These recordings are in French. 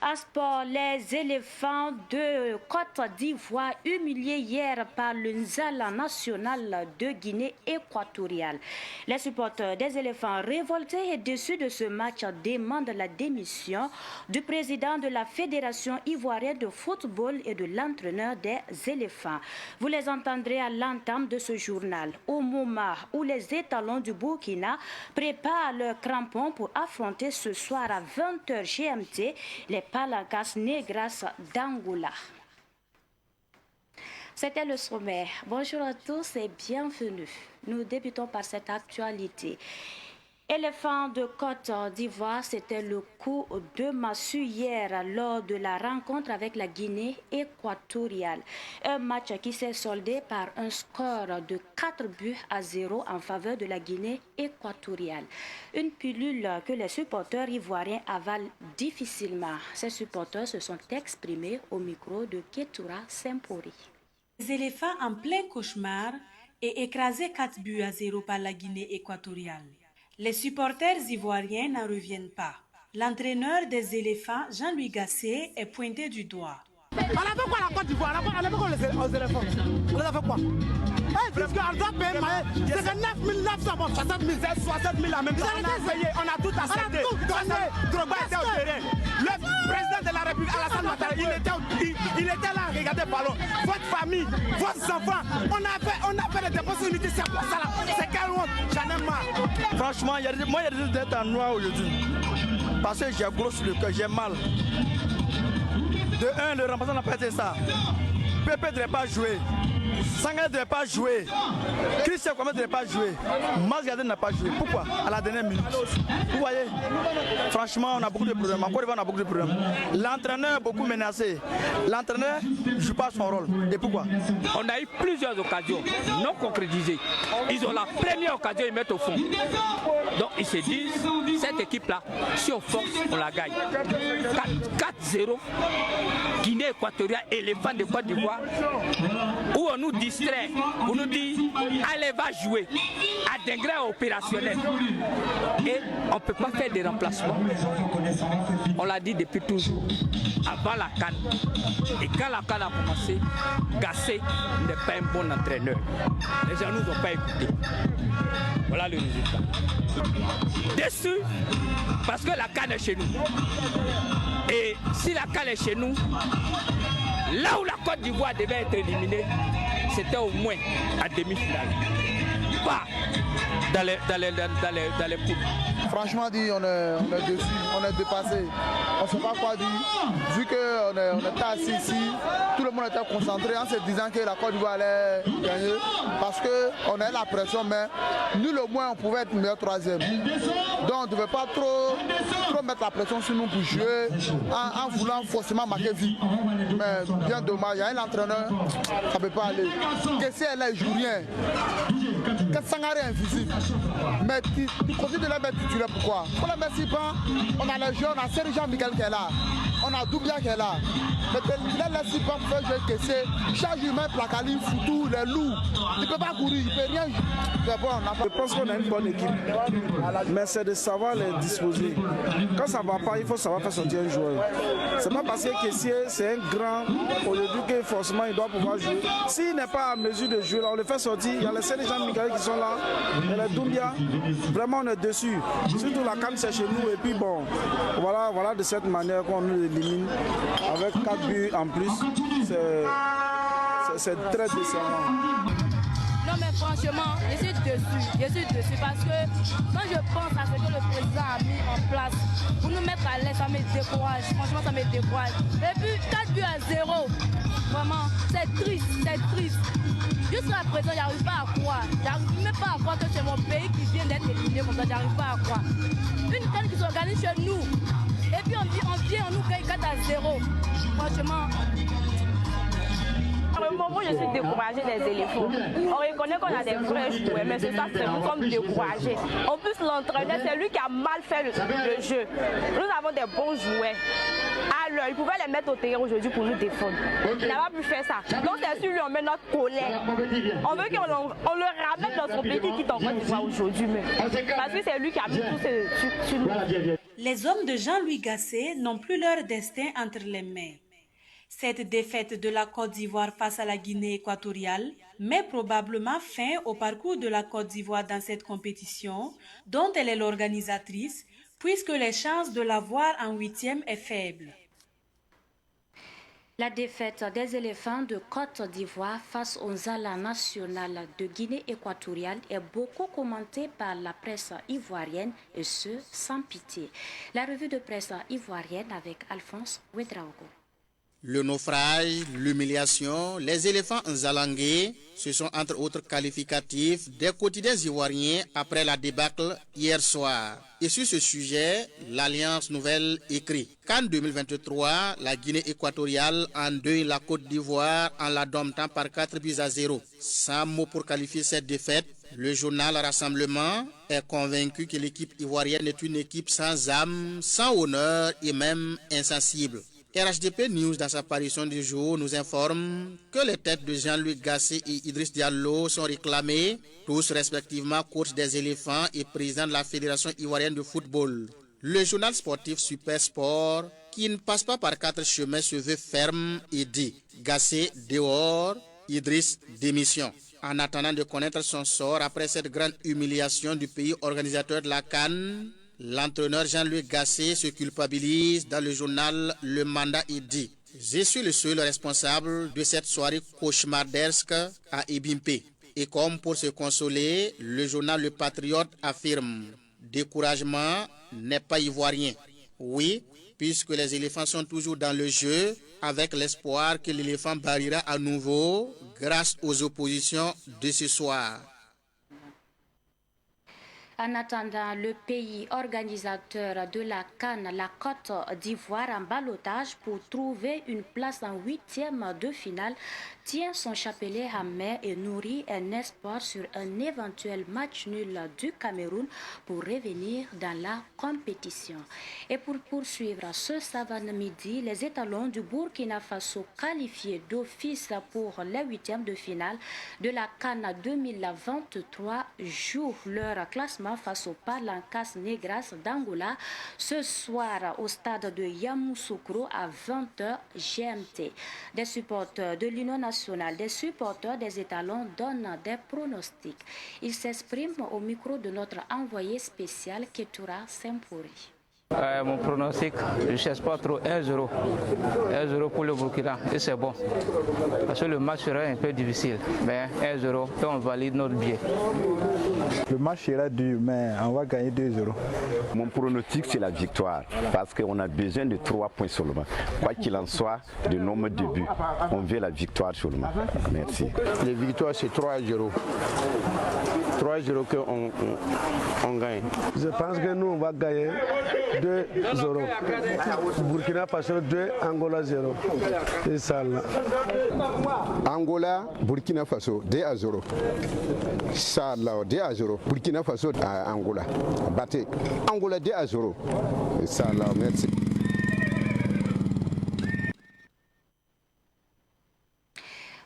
À sport, les éléphants de Côte d'Ivoire humiliés hier par le Nzala national de Guinée équatoriale. Les supporters des éléphants révoltés et déçus de ce match demandent la démission du président de la Fédération ivoirienne de football et de l'entraîneur des éléphants. Vous les entendrez à l'entame de ce journal, au moment où les étalons du Burkina préparent leurs crampons pour affronter ce soir à 20h GMT les Palancas Negras d'Angola. C'était le sommaire. Bonjour à tous et bienvenue. Nous débutons par cette actualité. Éléphant de Côte d'Ivoire, c'était le coup de massue hier lors de la rencontre avec la Guinée équatoriale. Un match qui s'est soldé par un score de 4-0 en faveur de la Guinée équatoriale. Une pilule que les supporters ivoiriens avalent difficilement. Ces supporters se sont exprimés au micro de Ketura Sempori. Les éléphants en plein cauchemar et écrasés 4-0 par la Guinée équatoriale. Les supporters ivoiriens n'en reviennent pas. L'entraîneur des éléphants, Jean-Louis Gasset, est pointé du doigt. On a fait quoi la Côte d'Ivoire? On a fait quoi les éléphants? On a fait quoi? Parce qu'on doit payer, c'est que 9 900, 60 000, 60 000 en même temps. On a payé, on a tout accepté. Drogba était au terrain. Le président de la République, Alassane Ouattara, il était là, regardez le ballon. Votre famille, vos enfants, on a fait des dépenses unités, c'est pour ça là. C'est quelle honte, j'en ai marre. Franchement, moi, il y a des d'être en noir aujourd'hui. Parce que j'ai gros sur le cœur, j'ai mal. De un, le remplaçant n'a pas été ça. Pépé ne devait pas jouer. Sanga ne devait pas jouer. Christian Kwame ne devait pas jouer. Mazgade n'a pas joué. Pourquoi? À la dernière minute. Vous voyez? Franchement, on a beaucoup de problèmes. En Côte d'Ivoire, on a beaucoup de problèmes. L'entraîneur est beaucoup menacé. L'entraîneur ne joue pas son rôle. Et pourquoi? On a eu plusieurs occasions non concrétisées. Ils ont la première occasion, ils mettent au fond. Donc ils se disent, cette équipe-là, si on force, on la gagne. 4-0, Guinée équatoriale, éléphant de Côte d'Ivoire, où on nous distrait, on nous dit, allez, va jouer, à degré opérationnel. Et on ne peut pas faire des remplacements. On l'a dit depuis toujours, avant la CAN. Et quand la CAN a commencé, Gasset n'est pas un bon entraîneur. Les gens ne nous ont pas écoutés. Voilà le résultat. Déçu, parce que la CAN est chez nous. Et si la CAN est chez nous, là où la Côte d'Ivoire devait être éliminée, c'était au moins à demi-finale. Pas dans les poules. Franchement dit, on est dessus, on est dépassé. On ne sait pas quoi dire. Vu qu'on était assis ici, tout le monde était concentré en se disant que la Côte d'Ivoire allait gagner. Parce qu'on a la pression, mais nul au moins on pouvait être meilleur troisième. Donc on ne devait pas trop mettre la pression sur nous pour jouer en voulant forcément marquer vite. Mais bien dommage, il y a un entraîneur, ça ne peut pas aller. Que si elle ne joue rien, que Sangare est invisible. Mais tu continues de la mettre titulaire, pourquoi? Pour la mettre si pas, on a les jeunes, on a Serge Miguel qui est là, on a Doubia qui est là. Mais tu la laisses pas pour faire jouer que c'est chaque humain, Placali, Foutou, les loups. Il ne peut pas courir, il ne peut rien. Je pense qu'on a une bonne équipe, mais c'est de savoir les disposer. Quand ça ne va pas, il faut savoir faire sortir un joueur. C'est pas parce que Kessié, c'est un grand, aujourd'hui que forcément il doit pouvoir jouer. S'il n'est pas à mesure de jouer, là, on le fait sortir. Il y a les Serge Miguel qui sont là, et les Doumbia, vraiment on est dessus. Surtout la CAN c'est chez nous, et puis bon, voilà de cette manière qu'on nous élimine avec 4 buts en plus. C'est très décevant. Non mais franchement, je suis dessus parce que quand je pense à ce que le président a mis en place pour nous mettre à l'aise, ça me décourage, franchement ça me décourage. Et puis 4-0, vraiment, c'est triste. Jusqu'à présent, j'arrive pas à croire, j'arrive même pas à croire que c'est mon pays qui vient d'être éliminé comme ça, j'arrive pas à croire. Une canne qui s'organise chez nous, et puis on nous gagne 4-0, franchement. Pour le moment, je suis découragée des éléphants. On reconnaît qu'on a des vrais joueurs, mais c'est ça, nous sommes découragés. En plus, l'entraîneur, c'est lui qui a mal fait le jeu. Nous avons des bons joueurs. À l'œil il pouvait les mettre au terrain aujourd'hui pour nous défendre. Il n'a pas pu faire ça. Donc c'est sur lui on met notre colère. On veut qu'on le ramène dans son pays qui est en Côte d'Ivoire aujourd'hui même. Parce que c'est lui qui a mis tout sur nous. Les hommes de Jean-Louis Gasset n'ont plus leur destin entre les mains. Cette défaite de la Côte d'Ivoire face à la Guinée équatoriale met probablement fin au parcours de la Côte d'Ivoire dans cette compétition, dont elle est l'organisatrice, puisque les chances de la voir en 8e est faible. La défaite des éléphants de Côte d'Ivoire face aux Nzala nationales de Guinée équatoriale est beaucoup commentée par la presse ivoirienne et ce, sans pitié. La revue de presse ivoirienne avec Alphonse Ouedraogo. Le naufrage, l'humiliation, les éléphants nzalangais, ce sont entre autres qualificatifs des quotidiens ivoiriens après la débâcle hier soir. Et sur ce sujet, l'Alliance Nouvelle écrit qu'en 2023, la Guinée équatoriale endeuille la Côte d'Ivoire en la domptant par 4-0. Sans mot pour qualifier cette défaite, le journal Rassemblement est convaincu que l'équipe ivoirienne est une équipe sans âme, sans honneur et même insensible. RHDP News, dans sa parution du jour, nous informe que les têtes de Jean-Louis Gasset et Idriss Diallo sont réclamés, tous respectivement coach des éléphants et président de la Fédération ivoirienne de football. Le journal sportif Super Sport, qui ne passe pas par 4 chemins, se veut ferme et dit Gasset dehors, Idriss démission. En attendant de connaître son sort après cette grande humiliation du pays organisateur de la CAN, l'entraîneur Jean-Louis Gasset se culpabilise dans le journal Le Mandat et dit « Je suis le seul responsable de cette soirée cauchemardesque à Ebimpe ». Et comme pour se consoler, le journal Le Patriote affirme « Découragement n'est pas ivoirien ». Oui, puisque les éléphants sont toujours dans le jeu, avec l'espoir que l'éléphant barrira à nouveau grâce aux oppositions de ce soir. En attendant, le pays organisateur de la CAN, la Côte d'Ivoire, en ballottage pour trouver une place en 8e de finale, tient son chapelet à main et nourrit un espoir sur un éventuel match nul du Cameroun pour revenir dans la compétition. Et pour poursuivre ce savant midi, les étalons du Burkina Faso qualifiés d'office pour les 8e de finale de la CAN 2023 jouent leur classement face aux Palancas Negras d'Angola ce soir au stade de Yamoussoukro à 20h GMT. Des supporters de l'Union nationale, des supporters des étalons donnent des pronostics. Ils s'expriment au micro de notre envoyé spécial Ketura Sempouri. Mon pronostic, je ne cherche pas trop, 1-0. 1-0 pour le Burkina, et c'est bon. Parce que le match sera un peu difficile, mais 1-0, et on valide notre billet. Le match sera dur, mais on va gagner 2-0. Mon pronostic, c'est la victoire, parce qu'on a besoin de 3 points seulement. Quoi qu'il en soit, de nombre de buts, on veut la victoire seulement. Merci. La victoire, c'est 3-0. 3-0 qu'on gagne. Je pense que nous, on va gagner 2-0. Burkina Faso 2, Angola 0. C'est ça là. Angola, Burkina Faso 2-0. Ça là, 2-0. Burkina Faso à Angola. Battez. Angola 2-0. Ça là, merci.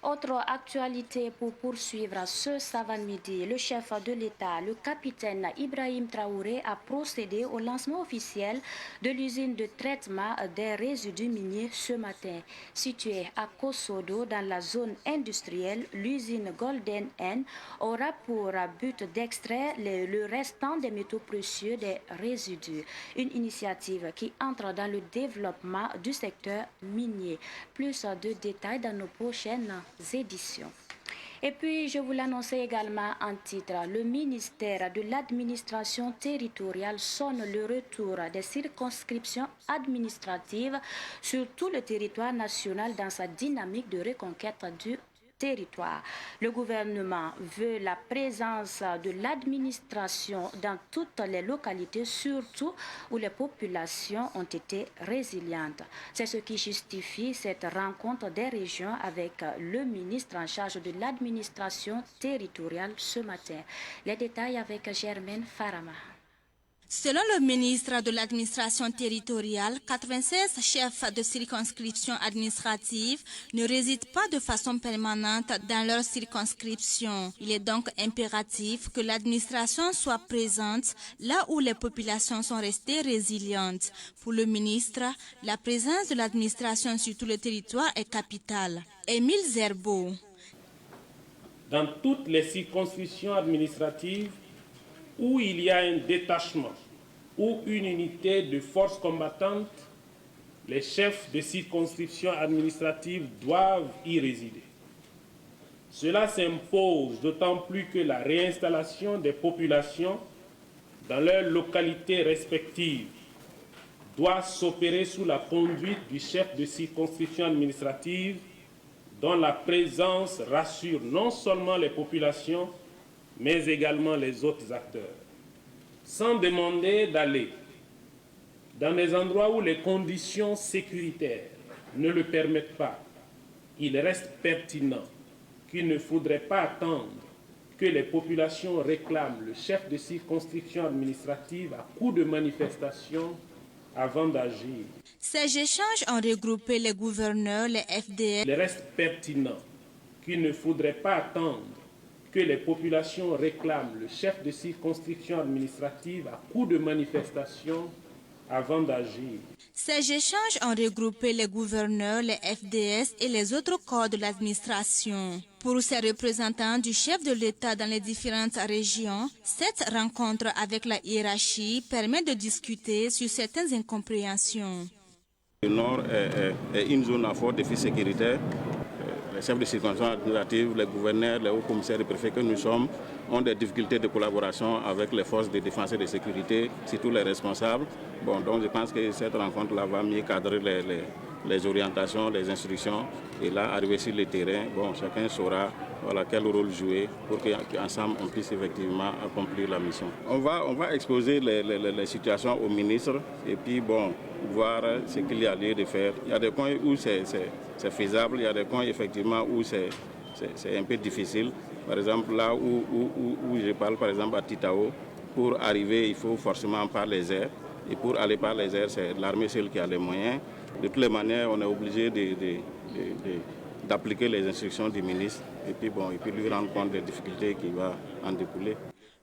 Autre actualité pour poursuivre ce savant midi, le chef de l'État, le capitaine Ibrahim Traoré, a procédé au lancement officiel de l'usine de traitement des résidus miniers ce matin. Située à Kosodo, dans la zone industrielle, l'usine Golden N aura pour but d'extraire le restant des métaux précieux des résidus. Une initiative qui entre dans le développement du secteur minier. Plus de détails dans nos prochaines éditions. Et puis, je vous l'annonçais également en titre, le ministère de l'administration territoriale sonne le retour des circonscriptions administratives sur tout le territoire national dans sa dynamique de reconquête du territoire. Le gouvernement veut la présence de l'administration dans toutes les localités, surtout où les populations ont été résilientes. C'est ce qui justifie cette rencontre des régions avec le ministre en charge de l'administration territoriale ce matin. Les détails avec Germaine Farama. Selon le ministre de l'administration territoriale, 96 chefs de circonscription administrative ne résident pas de façon permanente dans leur circonscription. Il est donc impératif que l'administration soit présente là où les populations sont restées résilientes. Pour le ministre, la présence de l'administration sur tout le territoire est capitale. Émile Zerbo. Dans toutes les circonscriptions administratives où il y a un détachement ou une unité de forces combattantes, les chefs de circonscription administrative doivent y résider. Cela s'impose d'autant plus que la réinstallation des populations dans leurs localités respectives doit s'opérer sous la conduite du chef de circonscription administrative dont la présence rassure non seulement les populations, mais également les autres acteurs, sans demander d'aller dans des endroits où les conditions sécuritaires ne le permettent pas. Il reste pertinent qu'il ne faudrait pas attendre que les populations réclament le chef de circonscription administrative à coup de manifestation avant d'agir. Ces échanges ont regroupé les gouverneurs, les FDS. Il reste pertinent qu'il ne faudrait pas attendre que les populations réclament le chef de circonscription administrative à coup de manifestation avant d'agir. Ces échanges ont regroupé les gouverneurs, les FDS et les autres corps de l'administration. Pour ces représentants du chef de l'État dans les différentes régions, cette rencontre avec la hiérarchie permet de discuter sur certaines incompréhensions. Le Nord est une zone à fort défi sécuritaire. Les chefs de circonscription administrative, les gouverneurs, les hauts commissaires et préfets que nous sommes ont des difficultés de collaboration avec les forces de défense et de sécurité, surtout les responsables. Donc je pense que cette rencontre-là va mieux cadrer les orientations, les instructions et là, arriver sur le terrain, chacun saura quel rôle jouer pour qu'ensemble on puisse effectivement accomplir la mission. On va exposer les situations au ministre et puis voir ce qu'il y a lieu de faire. Il y a des coins où c'est faisable, il y a des coins effectivement où c'est un peu difficile. Par exemple, là où je parle, par exemple à Titao, pour arriver, il faut forcément par les airs. Et pour aller par les airs, c'est l'armée seule qui a les moyens. De toutes les manières, on est obligé d'appliquer les instructions du ministre et puis lui rendre compte des difficultés qui vont en découler.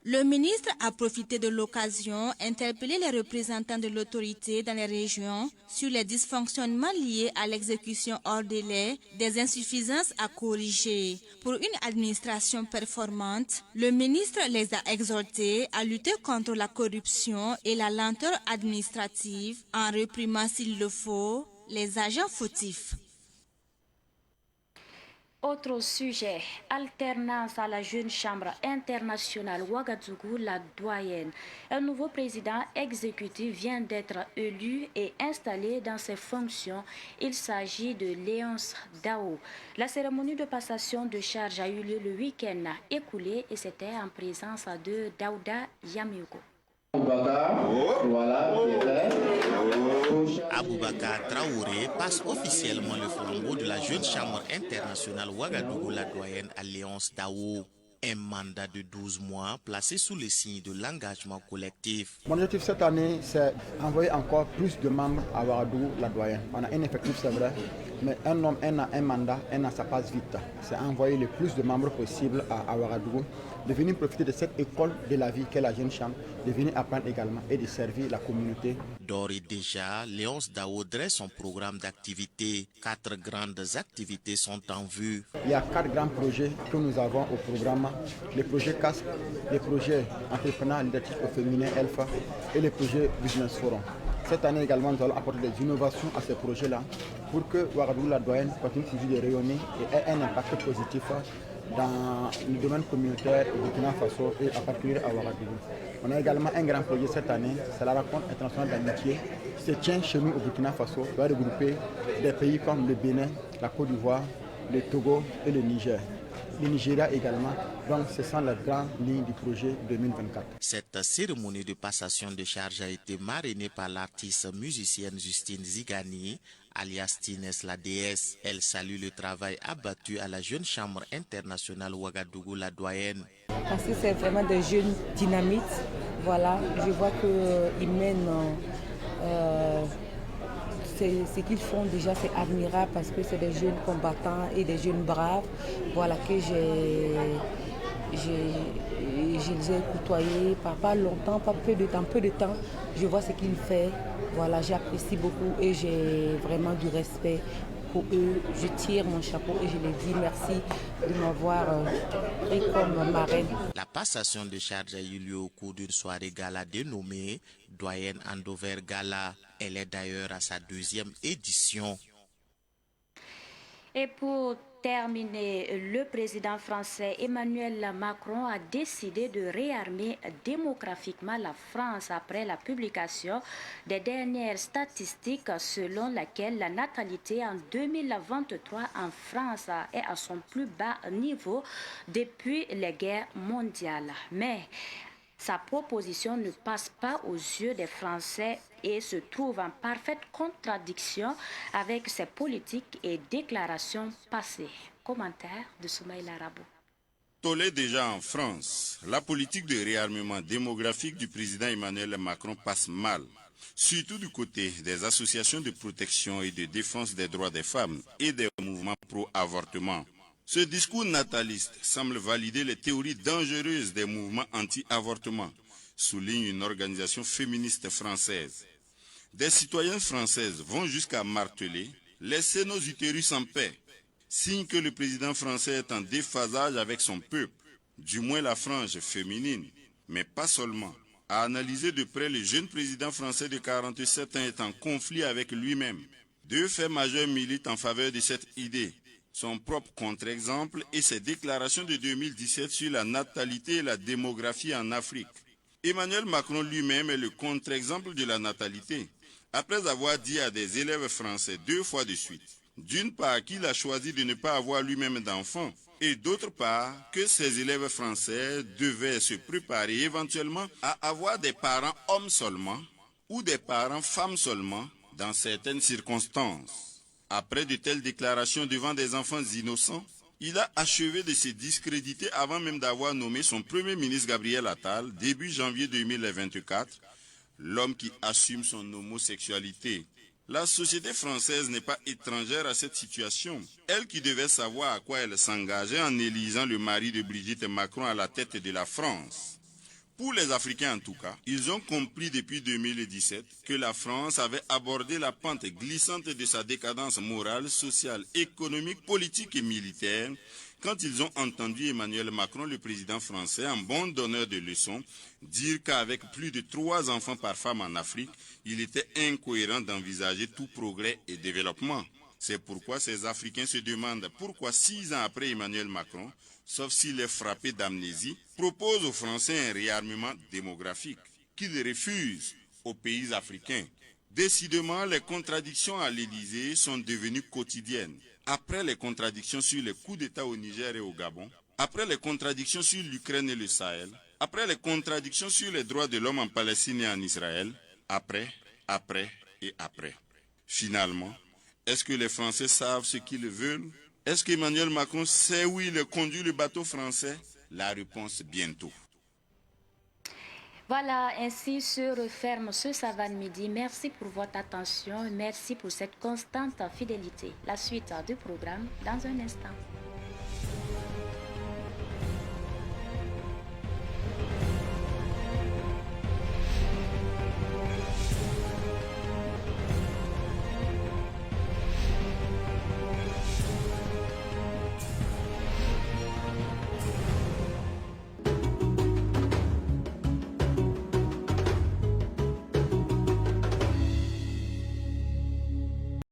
Le ministre a profité de l'occasion, interpellé les représentants de l'autorité dans les régions sur les dysfonctionnements liés à l'exécution hors délai, des insuffisances à corriger. Pour une administration performante, le ministre les a exhortés à lutter contre la corruption et la lenteur administrative en réprimant s'il le faut les agents fautifs. Autre sujet, alternance à la jeune chambre internationale Ouagadougou, la doyenne. Un nouveau président exécutif vient d'être élu et installé dans ses fonctions. Il s'agit de Léonce Dao. La cérémonie de passation de charge a eu lieu le week-end écoulé et c'était en présence de Daouda Yamouko. Aboubakar Traoré passe officiellement le flambeau de la jeune chambre internationale Ouagadougou, la doyenne Alliance Dao. Un mandat de 12 mois placé sous le signe de l'engagement collectif. Mon objectif cette année, c'est envoyer encore plus de membres à Ouagadougou, la doyenne. On a un effectif, c'est vrai, mais un homme, un mandat, ça passe vite. C'est envoyer le plus de membres possible à Ouagadougou, de venir profiter de cette école de la vie qu'est la jeune chambre, de venir apprendre également et de servir la communauté. D'ores et déjà, Léonce Dao dresse son programme d'activités. 4 grandes activités sont en vue. Il y a 4 grands projets que nous avons au programme. Les projets CASP, les projets entrepreneurs leadership au féminin ELFA et les projets Business Forum. Cette année également, nous allons apporter des innovations à ces projets-là pour que Ouagadougou, la doyenne, continue toujours de rayonner et ait un impact positif dans le domaine communautaire au Burkina Faso et en particulier à Ouagadougou. On a également un grand projet cette année, c'est la rencontre internationale d'amitié qui se tient chez nous au Burkina Faso, qui va regrouper des pays comme le Bénin, la Côte d'Ivoire, le Togo et le Niger. Le Nigeria également, donc ce sont les grandes lignes du projet 2024. Cette cérémonie de passation de charge a été marrainée par l'artiste musicienne Justine Zigani, alias Tines la déesse. Elle salue le travail abattu à la jeune chambre internationale Ouagadougou, la doyenne. Parce que c'est vraiment des jeunes dynamites. Voilà, je vois qu'ils mènent... ce qu'ils font déjà, c'est admirable parce que c'est des jeunes combattants et des jeunes braves. Voilà, que je les ai côtoyés, pas longtemps, pas peu de temps. Je vois ce qu'ils font. Voilà, j'apprécie beaucoup et j'ai vraiment du respect pour eux. Je tire mon chapeau et je les dis merci de m'avoir pris comme marraine. La passation de charge a eu lieu au cours d'une soirée gala dénommée Doyenne Andover Gala. Elle est d'ailleurs à sa 2e édition. Et pour terminer, le président français Emmanuel Macron a décidé de réarmer démographiquement la France après la publication des dernières statistiques selon laquelle la natalité en 2023 en France est à son plus bas niveau depuis les guerres mondiales. Mais sa proposition ne passe pas aux yeux des Français et se trouve en parfaite contradiction avec ses politiques et déclarations passées. Commentaire de Soumaïla Rabou. Tollé déjà en France, la politique de réarmement démographique du président Emmanuel Macron passe mal, surtout du côté des associations de protection et de défense des droits des femmes et des mouvements pro-avortement. Ce discours nataliste semble valider les théories dangereuses des mouvements anti-avortement, souligne une organisation féministe française. Des citoyennes françaises vont jusqu'à marteler « Laissez nos utérus en paix », signe que le président français est en déphasage avec son peuple, du moins la frange féminine, mais pas seulement. À analyser de près, le jeune président français de 47 ans est en conflit avec lui-même. 2 faits majeurs militent en faveur de cette idée. Son propre contre-exemple et ses déclarations de 2017 sur la natalité et la démographie en Afrique. Emmanuel Macron lui-même est le contre-exemple de la natalité, après avoir dit à des élèves français 2 fois de suite, d'une part qu'il a choisi de ne pas avoir lui-même d'enfants, et d'autre part que ses élèves français devaient se préparer éventuellement à avoir des parents hommes seulement ou des parents femmes seulement dans certaines circonstances. Après de telles déclarations devant des enfants innocents, il a achevé de se discréditer avant même d'avoir nommé son premier ministre Gabriel Attal, début janvier 2024, l'homme qui assume son homosexualité. La société française n'est pas étrangère à cette situation. Elle qui devait savoir à quoi elle s'engageait en élisant le mari de Brigitte Macron à la tête de la France. Pour les Africains en tout cas, ils ont compris depuis 2017 que la France avait abordé la pente glissante de sa décadence morale, sociale, économique, politique et militaire quand ils ont entendu Emmanuel Macron, le président français, en bon donneur de leçons, dire qu'avec plus de 3 enfants par femme en Afrique, il était incohérent d'envisager tout progrès et développement. C'est pourquoi ces Africains se demandent pourquoi 6 ans après Emmanuel Macron, sauf s'il est frappé d'amnésie, propose aux Français un réarmement démographique qu'ils refusent aux pays africains. Décidément, les contradictions à l'Élysée sont devenues quotidiennes. Après les contradictions sur les coups d'État au Niger et au Gabon, après les contradictions sur l'Ukraine et le Sahel, après les contradictions sur les droits de l'homme en Palestine et en Israël, après. Finalement, est-ce que les Français savent ce qu'ils veulent? Est-ce qu'Emmanuel Macron sait où il conduit le bateau français? La réponse bientôt. Voilà, ainsi se referme ce Savane Midi. Merci pour votre attention. Merci pour cette constante fidélité. La suite du programme dans un instant.